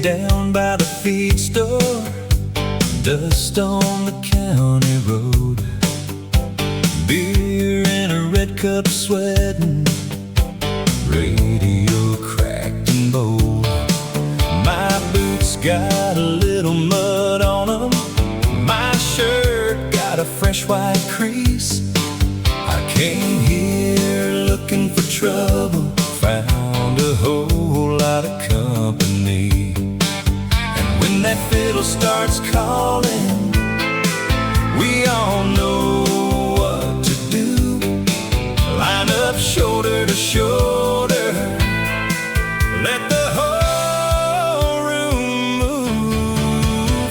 down by the feed store, dust on the county road, beer in a red cup sweating, radio cracked and bold. My boots got a little mud on them, my shirt got a fresh white crease. I came here looking for trouble, found a whole lot of company. And when that fiddle starts calling, we all know what to do. Line up shoulder to shoulder, let the whole room move.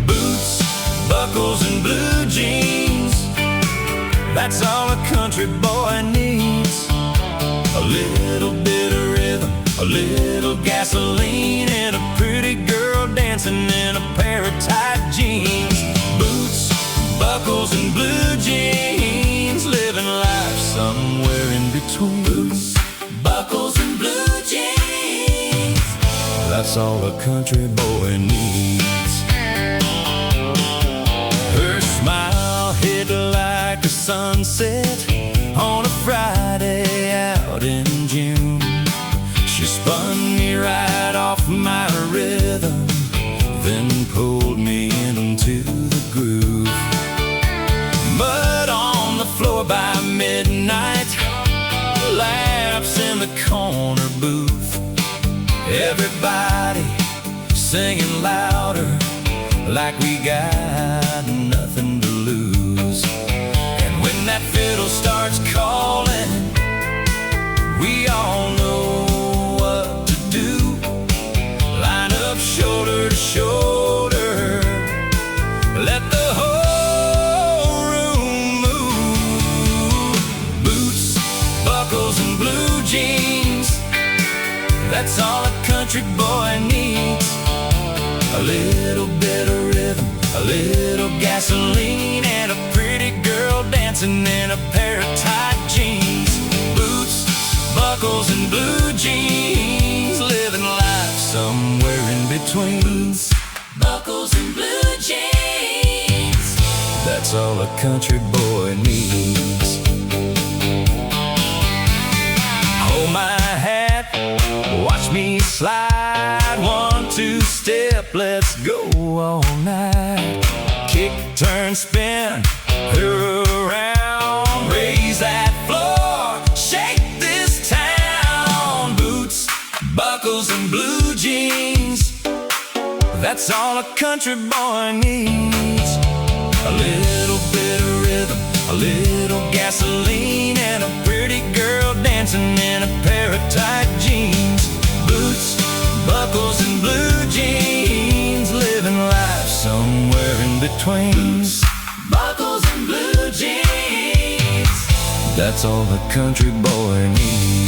Boots, buckles, and blue jeans, that's all a country boy needs. A little bit of rhythm, a little gasoline, and a pretty girl dancing in a pair of tight jeans. Boots, buckles, and blue jeans, living life somewhere in between. Boots, buckles, and blue jeans, that's all a country boy needs. Her smile hit like a sunset on a Friday out in June. She spun me right off my rhythm, then pulled me into the groove. Mud on the floor by midnight, laughs in the corner booth. Everybody singing louder, like we got nothing to lose. And when that fiddle starts calling, we all know what to do. Line up shoulder to shoulder, let the whole room move. Boots, buckles, and blue jeans, that's all a country boy needs. A little bit of rhythm, a little gasoline, and a pretty girl dancing in a pair of tight jeans. Boots, buckles, and blue jeans, living life somewhere in between. Boots, buckles, and blue jeans, that's all a country boy needs. Hold my hat, watch me slide, 1, 2 step, let's go all night. Kick, turn, spin, her around, raise that floor, shake this town. Boots, buckles, and blue jeans, that's all a country boy needs. A little bit of rhythm, a little gasoline, and a pretty girl dancing in a pair of tight jeans. Boots, buckles, and blue jeans, living life somewhere in between. Boots, buckles, and blue jeans, that's all the country boy needs.